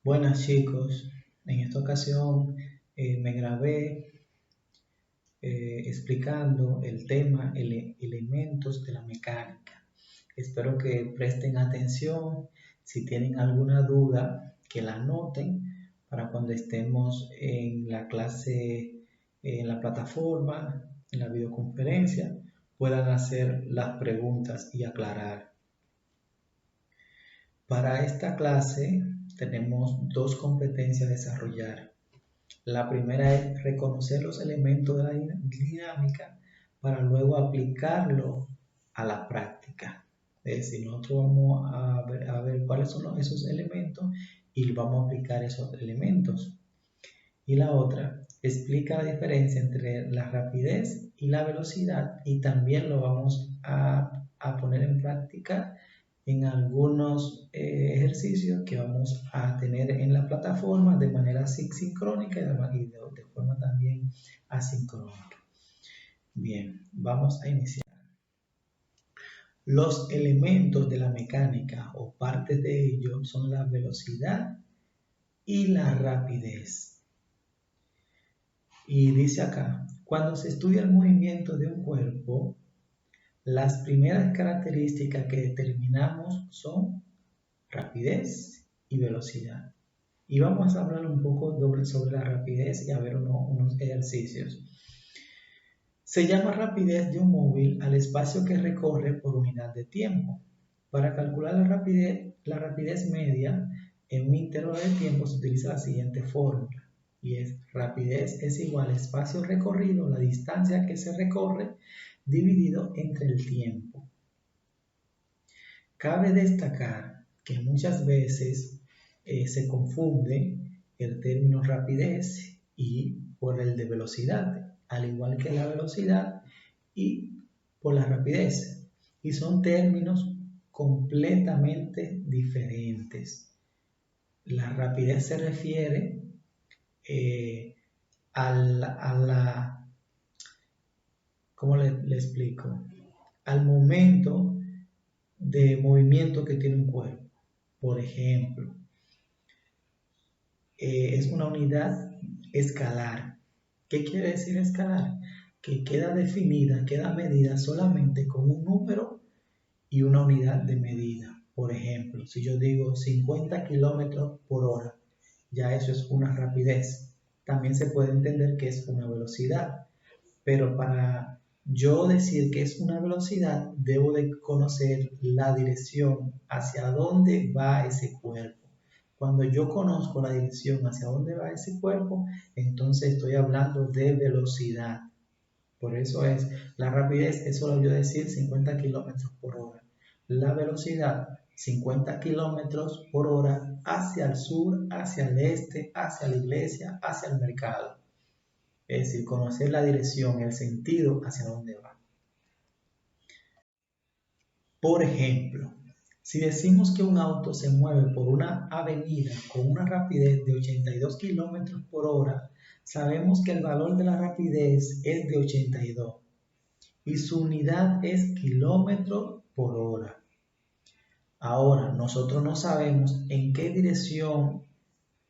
Buenas chicos, en esta ocasión me grabé explicando el tema elementos de la mecánica. Espero que presten atención, si tienen alguna duda que la anoten para cuando estemos en la clase, en la plataforma, en la videoconferencia, puedan hacer las preguntas y aclarar. Para esta clase tenemos dos competencias a desarrollar. La primera es reconocer los elementos de la dinámica para luego aplicarlo a la práctica. Es decir, nosotros vamos a ver cuáles son esos elementos y vamos a aplicar esos elementos. Y la otra explica la diferencia entre la rapidez y la velocidad y también lo vamos a poner en práctica en algunos ejercicios que vamos a tener en la plataforma de manera sincrónica y de forma también asincrónica. Bien, vamos a iniciar. Los elementos de la mecánica o partes de ello son la velocidad y la rapidez. Y dice acá, cuando se estudia el movimiento de un cuerpo, las primeras características que determinamos son rapidez y velocidad. Y vamos a hablar un poco sobre la rapidez y a ver unos ejercicios. Se llama rapidez de un móvil al espacio que recorre por unidad de tiempo. Para calcular la rapidez media en un intervalo de tiempo se utiliza la siguiente fórmula. Y es rapidez es igual a espacio recorrido, la distancia que se recorre, dividido entre el tiempo. Cabe destacar que muchas veces se confunde el término rapidez y por el de velocidad, al igual que la velocidad y por la rapidez. Y son términos completamente diferentes. La rapidez se refiere ¿cómo le explico? Al momento de movimiento que tiene un cuerpo. Por ejemplo, es una unidad escalar. ¿Qué quiere decir escalar? Que queda definida, queda medida solamente con un número y una unidad de medida. Por ejemplo, si yo digo 50 kilómetros por hora, ya eso es una rapidez. También se puede entender que es una velocidad, pero para yo decir que es una velocidad, debo de conocer la dirección hacia dónde va ese cuerpo. Cuando yo conozco la dirección hacia dónde va ese cuerpo, entonces estoy hablando de velocidad. Por eso es, la rapidez es solo yo decir 50 kilómetros por hora. La velocidad, 50 kilómetros por hora hacia el sur, hacia el este, hacia la iglesia, hacia el mercado. Es decir, conocer la dirección, el sentido hacia dónde va. Por ejemplo, si decimos que un auto se mueve por una avenida con una rapidez de 82 kilómetros por hora, sabemos que el valor de la rapidez es de 82 y su unidad es kilómetro por hora. Ahora, nosotros no sabemos en qué dirección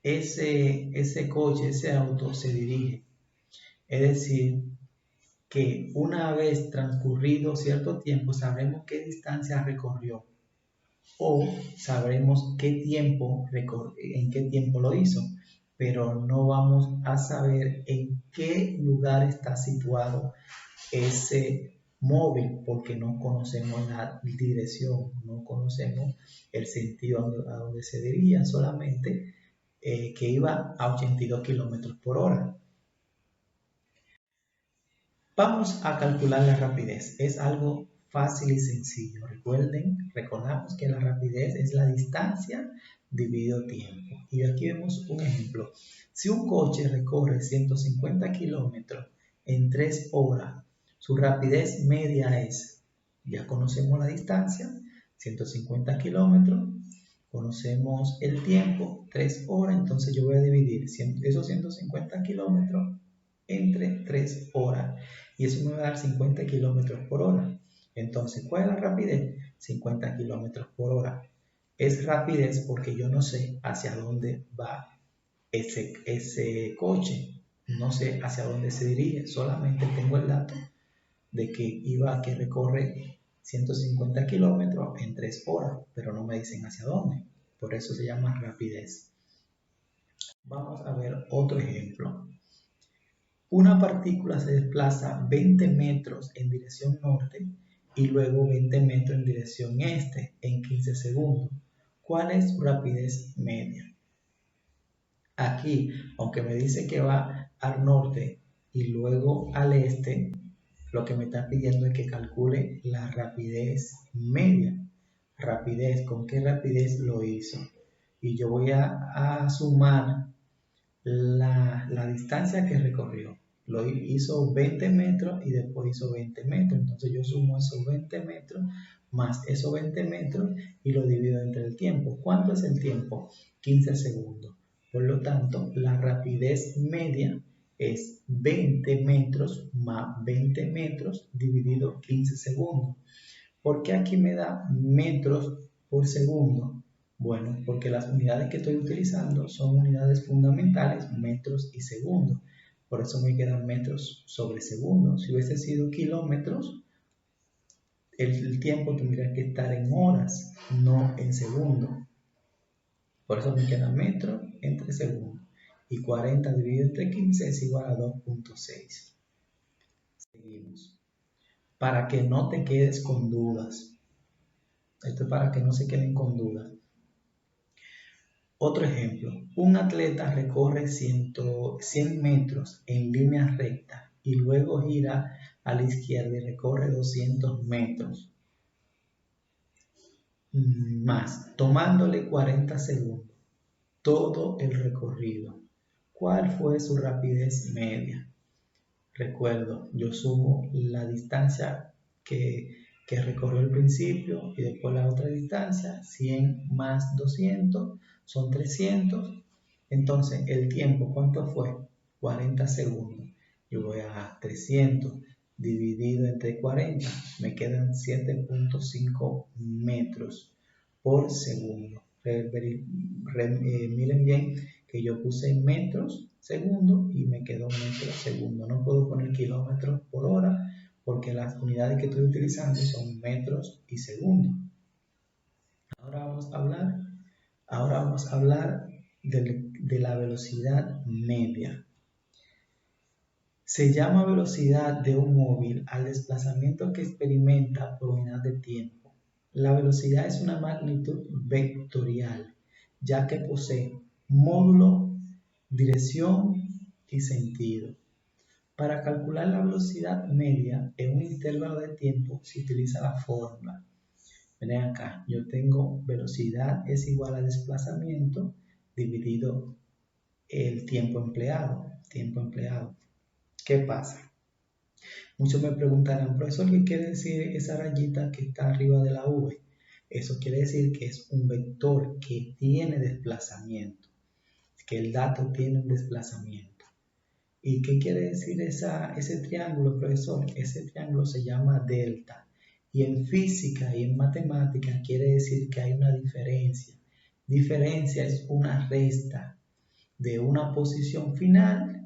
ese coche, ese auto se dirige. Es decir, que una vez transcurrido cierto tiempo sabremos qué distancia recorrió o sabremos en qué tiempo lo hizo, pero no vamos a saber en qué lugar está situado ese móvil porque no conocemos la dirección, no conocemos el sentido a donde se dirigía, solamente que iba a 82 kilómetros por hora. Vamos a calcular la rapidez. Es algo fácil y sencillo. Recordamos que la rapidez es la distancia dividido tiempo. Y aquí vemos un ejemplo. Si un coche recorre 150 kilómetros en 3 horas, su rapidez media es, ya conocemos la distancia, 150 kilómetros, conocemos el tiempo, 3 horas, entonces yo voy a dividir esos 150 kilómetros entre 3 horas y eso me va a dar 50 kilómetros por hora. Entonces, ¿cuál es la rapidez? 50 kilómetros por hora. Es rapidez porque yo no sé hacia dónde va ese coche, no sé hacia dónde se dirige, solamente tengo el dato de que recorre 150 kilómetros en 3 horas, pero no me dicen hacia dónde, por eso se llama rapidez. Vamos a ver otro ejemplo. Una partícula se desplaza 20 metros en dirección norte y luego 20 metros en dirección este en 15 segundos. ¿Cuál es su rapidez media? Aquí, aunque me dice que va al norte y luego al este, lo que me está pidiendo es que calcule la rapidez media. Rapidez, ¿con qué rapidez lo hizo? Y yo voy a sumar la distancia que recorrió. Lo hizo 20 metros y después hizo 20 metros. Entonces yo sumo esos 20 metros más esos 20 metros y lo divido entre el tiempo. ¿Cuánto es el tiempo? 15 segundos. Por lo tanto, la rapidez media es 20 metros más 20 metros dividido 15 segundos. ¿Por qué aquí me da metros por segundo? Bueno, porque las unidades que estoy utilizando son unidades fundamentales, metros y segundos. Por eso me quedan metros sobre segundo. Si hubiese sido kilómetros, el tiempo tendría que estar en horas, no en segundos. Por eso me queda metro entre segundos. Y 40 dividido entre 15 es igual a 2.6. Seguimos. Para que no te quedes con dudas. Esto es para que no se queden con dudas. Otro ejemplo, un atleta recorre 100 metros en línea recta y luego gira a la izquierda y recorre 200 metros más, tomándole 40 segundos, todo el recorrido. ¿Cuál fue su rapidez media? Recuerdo, yo sumo la distancia que recorrió al principio y después la otra distancia, 100 más 200 son 300. Entonces, el tiempo, ¿cuánto fue? 40 segundos. Yo voy a 300 dividido entre 40, me quedan 7.5 metros por segundo. Miren bien que yo puse metros segundo y me quedó metros segundo. No puedo poner kilómetros por hora porque las unidades que estoy utilizando son metros y segundos. Ahora vamos a hablar de la velocidad media. Se llama velocidad de un móvil al desplazamiento que experimenta por unidad de tiempo. La velocidad es una magnitud vectorial, ya que posee módulo, dirección y sentido. Para calcular la velocidad media en un intervalo de tiempo se utiliza la fórmula. Miren acá, yo tengo velocidad es igual a desplazamiento dividido el tiempo empleado. ¿Qué pasa? Muchos me preguntarán, profesor, ¿qué quiere decir esa rayita que está arriba de la V? Eso quiere decir que es un vector que tiene desplazamiento, que el dato tiene un desplazamiento. ¿Y qué quiere decir ese triángulo, profesor? Ese triángulo se llama delta. Y en física y en matemática quiere decir que hay una diferencia. Diferencia es una resta de una posición final,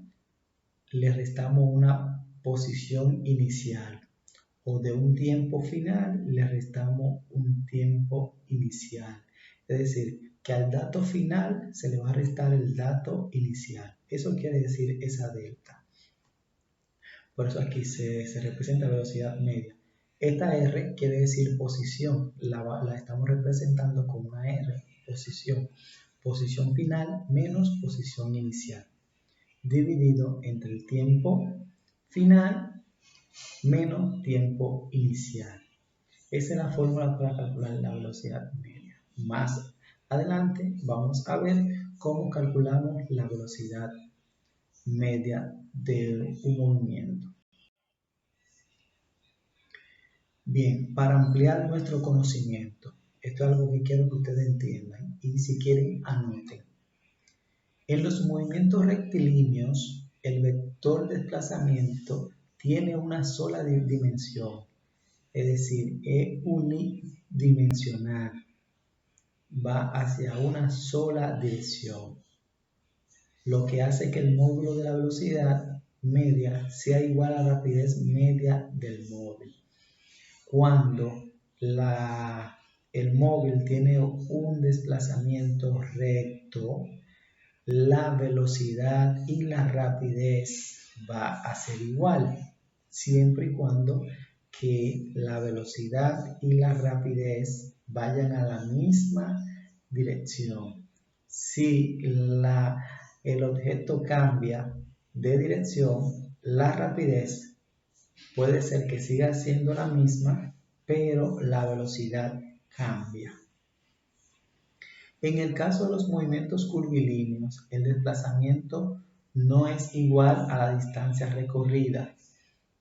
le restamos una posición inicial. O de un tiempo final, le restamos un tiempo inicial. Es decir, que al dato final se le va a restar el dato inicial. Eso quiere decir esa delta. Por eso aquí se representa velocidad media. Esta R quiere decir posición, la estamos representando como una R, posición. Posición final menos posición inicial, dividido entre el tiempo final menos tiempo inicial. Esa es la fórmula para calcular la velocidad media. Más adelante vamos a ver cómo calculamos la velocidad media de un movimiento. Bien, para ampliar nuestro conocimiento, esto es algo que quiero que ustedes entiendan y si quieren anoten. En los movimientos rectilíneos, el vector de desplazamiento tiene una sola dimensión, es decir, es unidimensional. va hacia una sola dirección, lo que hace que el módulo de la velocidad media sea igual a la rapidez media del móvil. Cuando el móvil tiene un desplazamiento recto, la velocidad y la rapidez va a ser igual, siempre y cuando que la velocidad y la rapidez vayan a la misma dirección. Si el objeto cambia de dirección, la rapidez puede ser que siga siendo la misma, pero la velocidad cambia. En el caso de los movimientos curvilíneos, el desplazamiento no es igual a la distancia recorrida,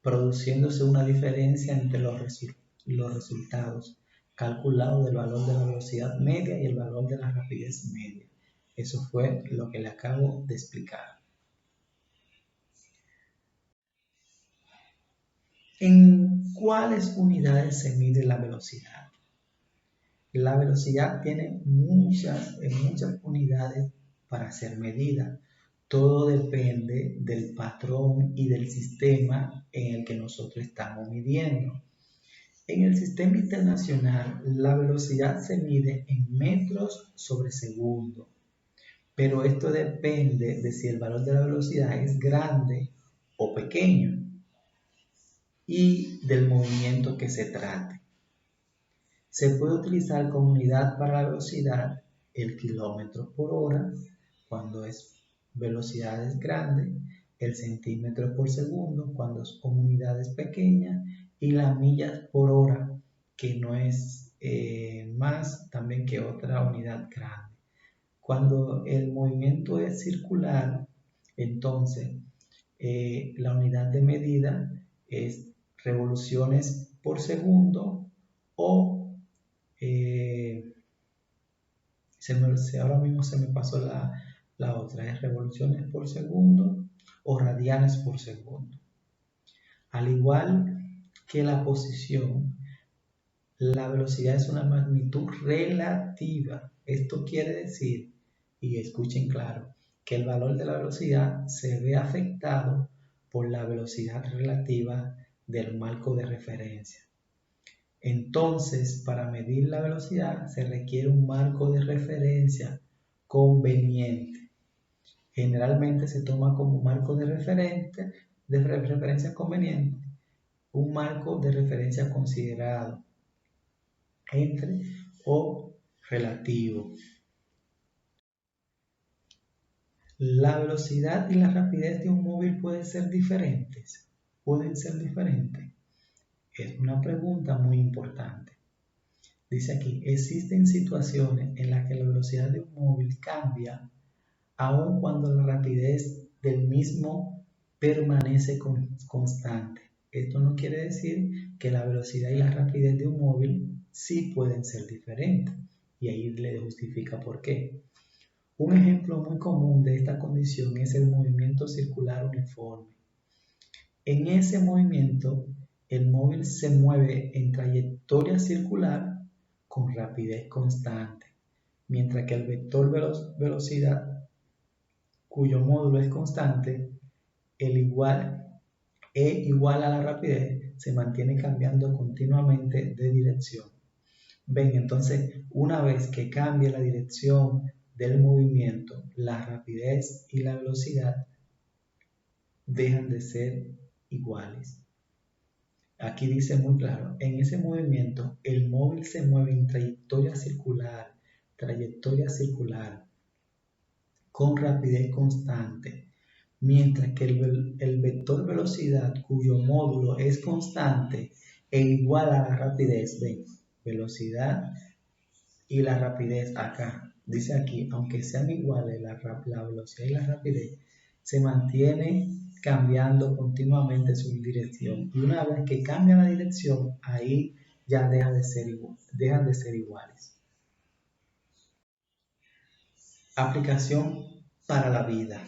produciéndose una diferencia entre los resultados calculados del valor de la velocidad media y el valor de la rapidez media. Eso fue lo que le acabo de explicar. ¿En cuáles unidades se mide la velocidad? La velocidad tiene muchas unidades para ser medida. Todo depende del patrón y del sistema en el que nosotros estamos midiendo. En el sistema internacional, la velocidad se mide en metros sobre segundo, pero esto depende de si el valor de la velocidad es grande o pequeño y del movimiento que se trate. Se puede utilizar como unidad para la velocidad el kilómetro por hora cuando es velocidades grandes, el centímetro por segundo cuando son unidades pequeñas y las millas por hora, que no es más también que otra unidad grande. Cuando el movimiento es circular, entonces la unidad de medida es revoluciones por segundo o ahora mismo se me pasó la otra, es revoluciones por segundo o radianes por segundo. Al igual que la posición, la velocidad es una magnitud relativa. Esto quiere decir, y escuchen claro, que el valor de la velocidad se ve afectado por la velocidad relativa del marco de referencia. Entonces, para medir la velocidad se requiere un marco de referencia conveniente. Generalmente se toma como marco de referencia conveniente un marco de referencia considerado entre o relativo. La velocidad y la rapidez de un móvil pueden ser diferentes. Es una pregunta muy importante. Dice aquí, existen situaciones en las que la velocidad de un móvil cambia aun cuando la rapidez del mismo permanece constante. Esto no quiere decir que la velocidad y la rapidez de un móvil sí pueden ser diferentes. Y ahí le justifica por qué. Un ejemplo muy común de esta condición es el movimiento circular uniforme. En ese movimiento, el móvil se mueve en trayectoria circular con rapidez constante, mientras que el vector velocidad, cuyo módulo es constante, E igual a la rapidez, se mantiene cambiando continuamente de dirección. Ven, entonces, una vez que cambie la dirección del movimiento, la rapidez y la velocidad dejan de ser iguales. Aquí dice muy claro, en ese movimiento el móvil se mueve en trayectoria circular con rapidez constante, mientras que el vector velocidad cuyo módulo es constante e igual a la rapidez, ven, velocidad y la rapidez acá, dice aquí, aunque sean iguales la velocidad y la rapidez, se mantiene cambiando continuamente su dirección. Y una vez que cambia la dirección, ahí ya dejan de ser iguales. Aplicación para la vida.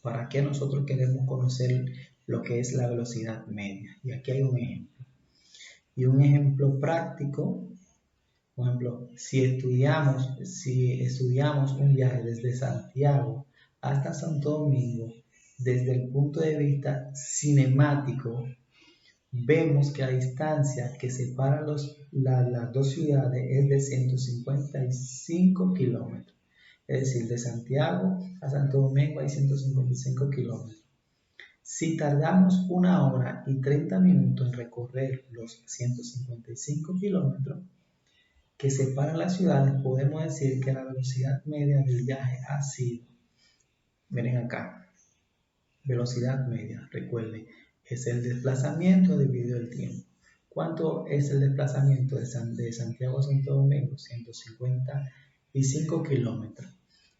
¿Para qué nosotros queremos conocer lo que es la velocidad media? Y aquí hay un ejemplo. Y un ejemplo práctico Por ejemplo, si estudiamos un viaje desde Santiago hasta Santo Domingo, desde el punto de vista cinemático, vemos que la distancia que separa las dos ciudades es de 155 kilómetros. Es decir, de Santiago a Santo Domingo hay 155 kilómetros. Si tardamos 1 hora y 30 minutos en recorrer los 155 kilómetros que separan las ciudades, podemos decir que la velocidad media del viaje ha sido, miren acá, velocidad media, recuerden, es el desplazamiento dividido el tiempo. ¿Cuánto es el desplazamiento de Santiago a Santo Domingo? 155 kilómetros.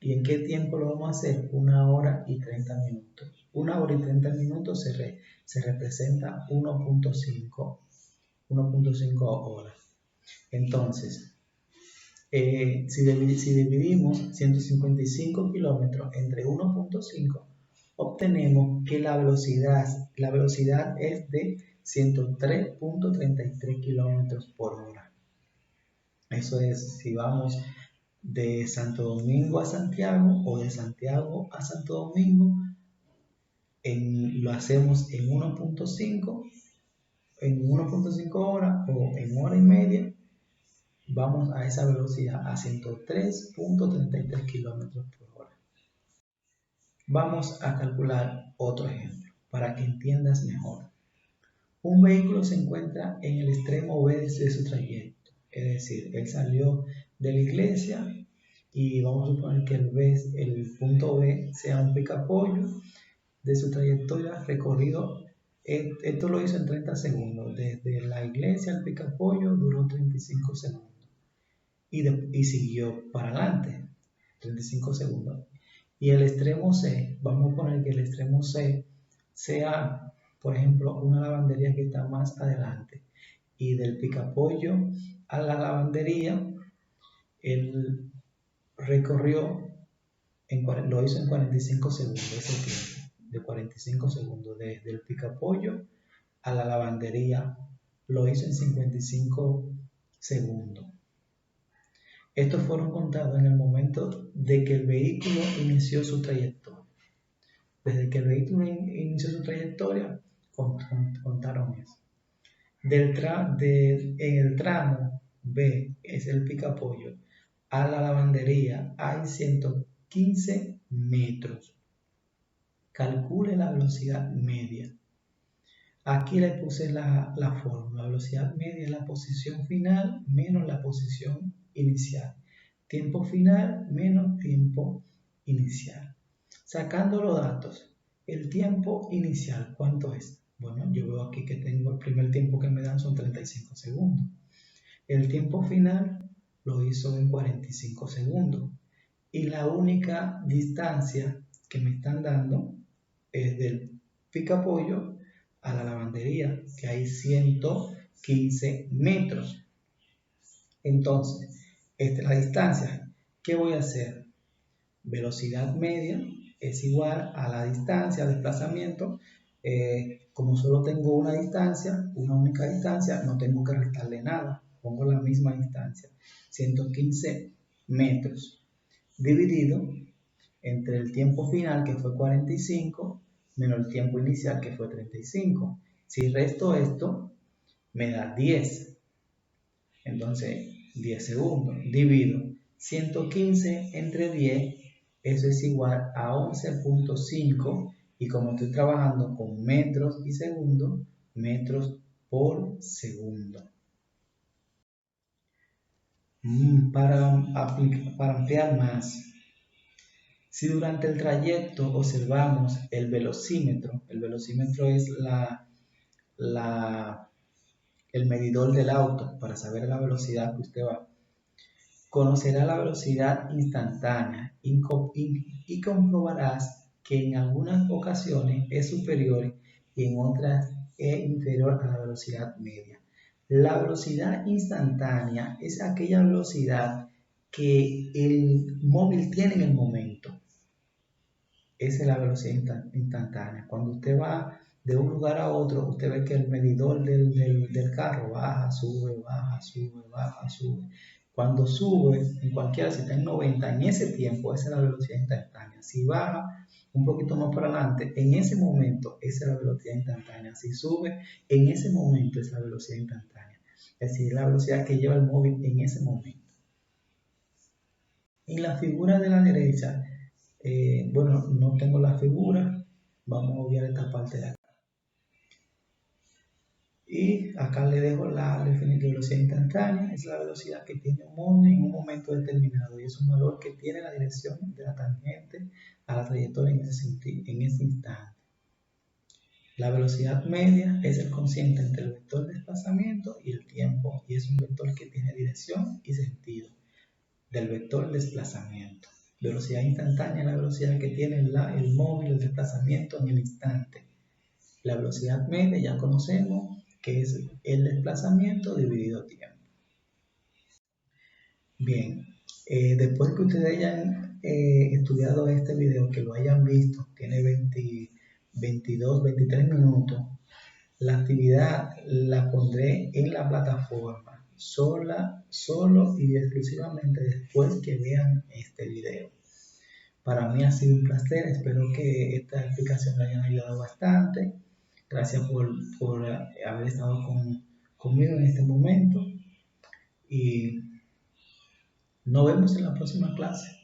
¿Y en qué tiempo lo vamos a hacer? 1 hora y 30 minutos. 1 hora y 30 minutos se representa 1.5 horas. Entonces, si dividimos 155 kilómetros entre 1.5, obtenemos que la velocidad es de 103.33 kilómetros por hora. Eso es si vamos de Santo Domingo a Santiago o de Santiago a Santo Domingo, lo hacemos en 1.5 horas o en hora y media. Vamos a esa velocidad a 103.33 kilómetros por hora. Vamos a calcular otro ejemplo para que entiendas mejor. Un vehículo se encuentra en el extremo B de su trayecto, es decir, él salió de la iglesia y vamos a suponer que el punto B sea un picapollo de su trayectoria recorrido. Esto lo hizo en 30 segundos, desde la iglesia al picapollo duró 35 segundos y siguió para adelante, 35 segundos. Y el extremo C, vamos a poner que el extremo C sea, por ejemplo, una lavandería que está más adelante. Y del picapollo a la lavandería, él lo hizo en 45 segundos, ese tiempo, de 45 segundos. Desde el picapollo a la lavandería, lo hizo en 55 segundos. Estos fueron contados en el momento de que el vehículo inició su trayectoria. Desde que el vehículo inició su trayectoria, contaron eso. En el tramo B, es el picapollo, a la lavandería hay 115 metros. Calcule la velocidad media. Aquí le puse la fórmula. La velocidad media es la posición final menos la posición inicial. Tiempo final menos tiempo inicial. Sacando los datos, el tiempo inicial, ¿cuánto es? Bueno, yo veo aquí que tengo el primer tiempo que me dan son 35 segundos. El tiempo final lo hizo en 45 segundos. Y la única distancia que me están dando es del picapollo a la lavandería, que hay 115 metros. Entonces, esta es la distancia. ¿Qué voy a hacer? Velocidad media es igual a la distancia, desplazamiento. Como solo tengo una única distancia, no tengo que restarle nada. Pongo la misma distancia, 115 metros, dividido entre el tiempo final, que fue 45, menos el tiempo inicial, que fue 35. Si resto esto, me da 10. Entonces, 10 segundos. Divido 115 entre 10, eso es igual a 11.5. Y como estoy trabajando con metros y segundos, metros por segundo. Para ampliar más, si durante el trayecto observamos el velocímetro es el medidor del auto para saber la velocidad que usted va, conocerá la velocidad instantánea y comprobarás que en algunas ocasiones es superior y en otras es inferior a la velocidad media. La velocidad instantánea es aquella velocidad que el móvil tiene en el momento. Esa es la velocidad instantánea. Cuando usted va de un lugar a otro, usted ve que el medidor del carro baja, sube, baja, sube, baja, sube. Cuando sube, en cualquiera, si está en 90, en ese tiempo, esa es la velocidad instantánea. Si baja un poquito más para adelante, en ese momento, esa es la velocidad instantánea. Si sube, en ese momento es la velocidad instantánea. Es decir, la velocidad que lleva el móvil en ese momento. En la figura de la derecha, bueno, no tengo la figura, vamos a obviar esta parte de acá. Y acá le dejo la definición de velocidad instantánea, es la velocidad que tiene un móvil en un momento determinado y es un valor que tiene la dirección de la tangente a la trayectoria en ese instante. La velocidad media es el cociente entre el vector de desplazamiento y el tiempo y es un vector que tiene dirección y sentido del vector de desplazamiento. Velocidad instantánea es la velocidad que tiene el móvil, el desplazamiento en el instante. La velocidad media ya conocemos que es el desplazamiento dividido tiempo. Bien, después que ustedes hayan estudiado este video, que lo hayan visto, tiene 22, 23 minutos, la actividad la pondré en la plataforma, solo y exclusivamente después que vean este video. Para mí ha sido un placer, espero que esta explicación les haya ayudado bastante. Gracias por haber estado conmigo en este momento y nos vemos en la próxima clase.